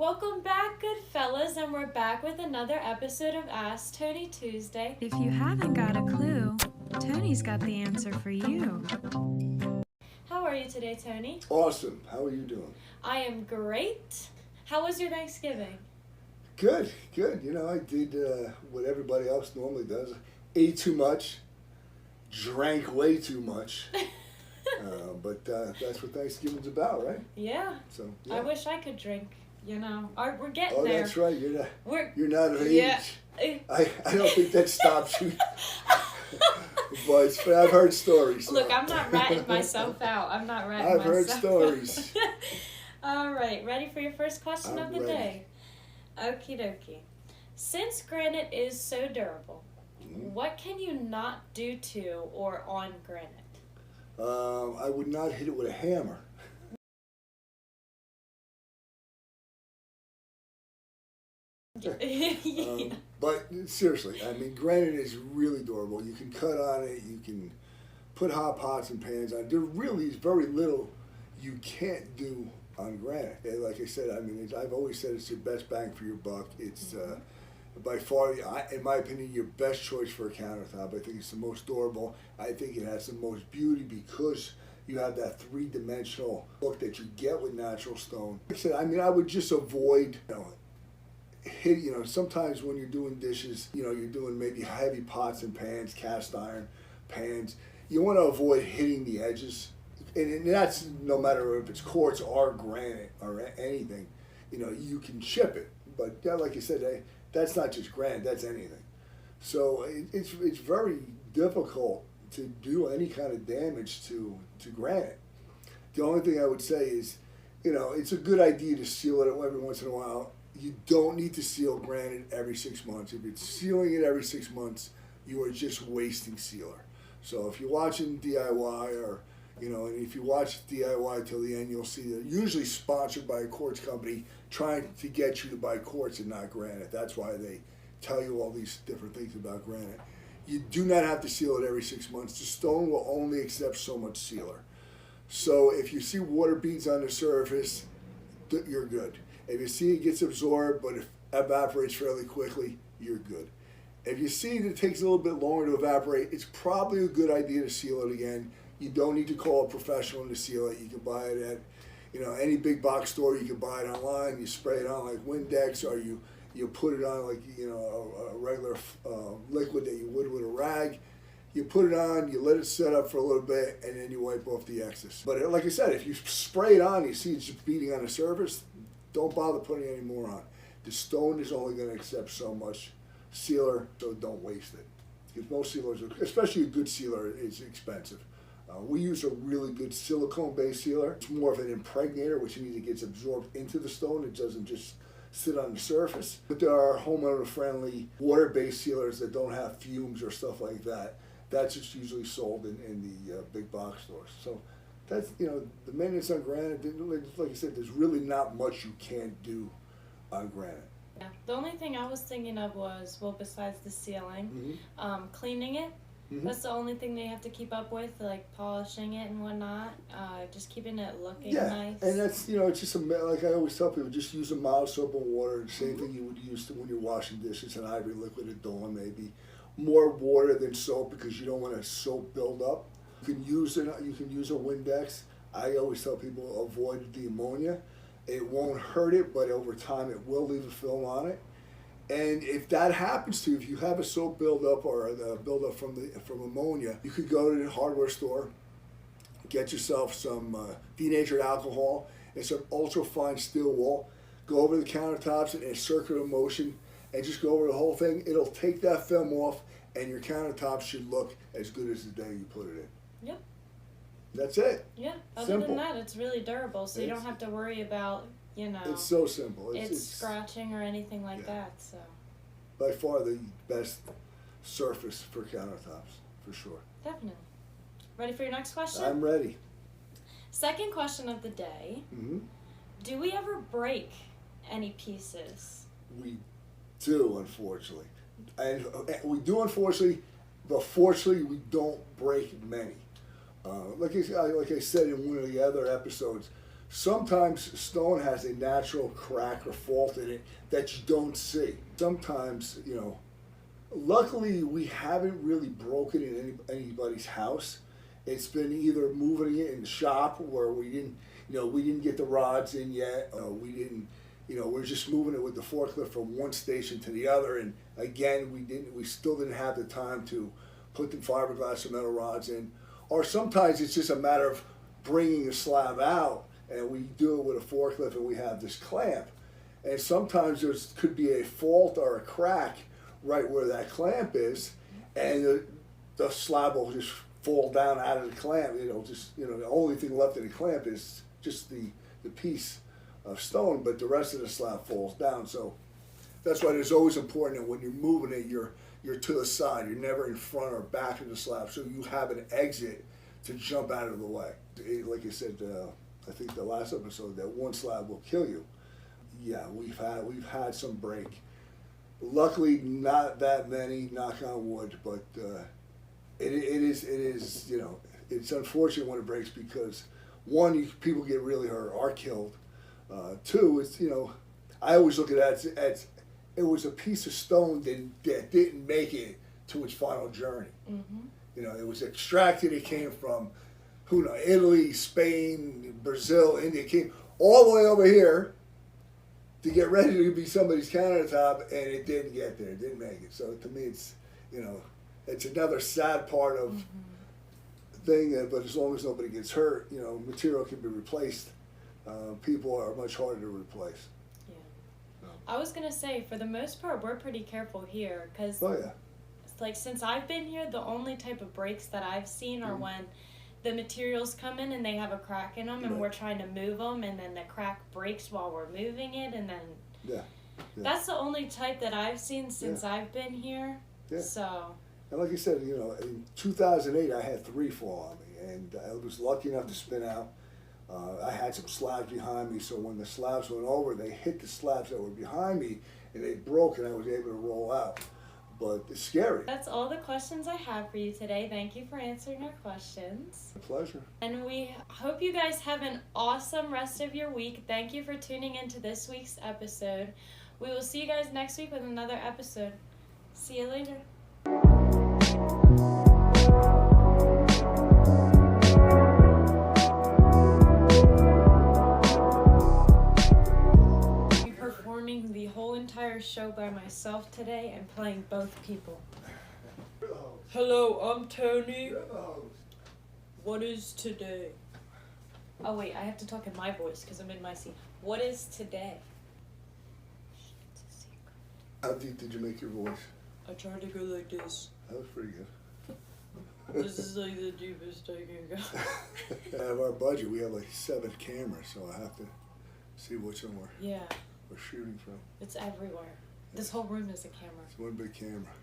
Welcome back, good fellas, and we're back with another episode of Ask Tony Tuesday. If you haven't got a clue, Tony's got the answer for you. How are you today, Tony? Awesome. How are you doing? I am great. How was your Thanksgiving? Good. You know, I did what everybody else normally does. Ate too much, drank way too much. But that's what Thanksgiving's about, right? Yeah. So yeah. I wish I could drink. You know, we're getting Oh, there. that's right. You're not of age. Yeah. I don't think that stops you. But I've heard stories. So. Look, I'm not ratting myself out. I've heard stories. All right, ready for your first question I'm of the ready. day? Okie dokie. Since granite is so durable, what can you not do to or on granite? I would not hit it with a hammer. But seriously, I mean, granite is really durable. You can cut on it. You can put hot pots and pans on it. There really is very little you can't do on granite. And like I said, I mean, I've always said it's your best bang for your buck. It's by far, in my opinion, your best choice for a countertop. I think it's the most durable. I think it has the most beauty because you have that three-dimensional look that you get with natural stone. Like I said, I mean, I would just avoid, sometimes when you're doing dishes, you're doing maybe heavy pots and pans, cast iron pans, you want to avoid hitting the edges. And that's no matter if it's quartz or granite or anything, you can chip it. But yeah, like you said, that's not just granite, that's anything. So it's very difficult to do any kind of damage to granite. The only thing I would say is, it's a good idea to seal it every once in a while. You don't need to seal granite every 6 months. If it's sealing it every 6 months, you are just wasting sealer. So if you're watching DIY or, and if you watch DIY till the end, you'll see they're usually sponsored by a quartz company trying to get you to buy quartz and not granite. That's why they tell you all these different things about granite. You do not have to seal it every 6 months. The stone will only accept so much sealer. So if you see water beads on the surface, you're good. If you see it gets absorbed but it evaporates fairly quickly, you're good. If you see that it takes a little bit longer to evaporate, it's probably a good idea to seal it again. You don't need to call a professional to seal it. You can buy it at, any big box store. You can buy it online. You spray it on like Windex, or you put it on like a regular liquid that you would with a rag. You put it on, you let it set up for a little bit, and then you wipe off the excess. But like I said, if you spray it on, you see it's just beating on the surface, don't bother putting any more on. The stone is only going to accept so much sealer, so don't waste it. Because most sealers, especially a good sealer, is expensive. We use a really good silicone-based sealer. It's more of an impregnator, which means it gets absorbed into the stone. It doesn't just sit on the surface. But there are homeowner-friendly water-based sealers that don't have fumes or stuff like that. That's just usually sold in the big box stores. So that's, the maintenance on granite, like I said, there's really not much you can't do on granite. Yeah. The only thing I was thinking of was, besides the sealing, cleaning it. Mm-hmm. That's the only thing they have to keep up with, like polishing it and whatnot, just keeping it looking nice. And that's, it's just like I always tell people, just use a mild soap and water. The same thing you would use when you're washing dishes, an ivory liquid, a Dawn maybe. More water than soap because you don't want a soap buildup. You can use a Windex. I always tell people avoid the ammonia. It won't hurt it, but over time it will leave a film on it. And if that happens to you, if you have a soap buildup or the buildup from ammonia, you could go to the hardware store, get yourself some denatured alcohol and some ultra-fine steel wool, go over the countertops in a circular motion, and just go over the whole thing. It'll take that film off, and your countertops should look as good as the day you put it in. Yep. That's it. Yeah. Other than that, it's really durable, so you don't have to worry about, It's so simple. It's scratching or anything like that. So. By far the best surface for countertops, for sure. Definitely. Ready for your next question? I'm ready. Second question of the day. Mm-hmm. Do we ever break any pieces? We do, unfortunately. And we do, unfortunately, but fortunately, we don't break many. Like I said in one of the other episodes, Sometimes stone has a natural crack or fault in it that you don't see. Sometimes, you know, luckily we haven't really broken in anybody's house. It's been either moving it in the shop where we didn't get the rods in yet. We're just moving it with the forklift from one station to the other, and again, we still didn't have the time to put the fiberglass or metal rods in. Or sometimes it's just a matter of bringing the slab out, and we do it with a forklift, and we have this clamp. And sometimes there could be a fault or a crack right where that clamp is, and the slab will just fall down out of the clamp. The only thing left in the clamp is just the piece of stone, but the rest of the slab falls down. So that's why it's always important that when you're moving it, you're to the side. You're never in front or back of the slab, so you have an exit to jump out of the way. Like I said, I think the last episode, that one slab will kill you. Yeah, we've had some break. Luckily, not that many. Knock on wood, but it is it's unfortunate when it breaks because one, people get really hurt or killed. Two, it's I always look at that as it was a piece of stone that didn't make it to its final journey. Mm-hmm. It was extracted. It came from Italy, Spain, Brazil, India. It came all the way over here to get ready to be somebody's countertop, and it didn't get there. It didn't make it. So to me, it's it's another sad part of thing. But as long as nobody gets hurt, material can be replaced. People are much harder to replace. Yeah. I was gonna say, for the most part, we're pretty careful here because, since I've been here, the only type of breaks that I've seen are when the materials come in and they have a crack in them, and we're trying to move them, and then the crack breaks while we're moving it, and then that's the only type that I've seen since I've been here. Yeah. So. And like I said, in 2008, I had 3 fall on me, and I was lucky enough to spin out. I had some slabs behind me, so when the slabs went over, they hit the slabs that were behind me, and they broke, and I was able to roll out. But it's scary. That's all the questions I have for you today. Thank you for answering our questions. A pleasure. And we hope you guys have an awesome rest of your week. Thank you for tuning into this week's episode. We will see you guys next week with another episode. See you later. The whole entire show by myself today and playing both people. Hello, I'm Tony. What is today? Oh wait, I have to talk in my voice because I'm in my seat. What is today? It's a secret. How deep did you make your voice? I tried to go like this. That was pretty good. This is like the deepest I can go. Out of our budget, we have like 7 cameras, so I have to see which one we're shooting from. It's everywhere. This whole room is a camera. It's one big camera.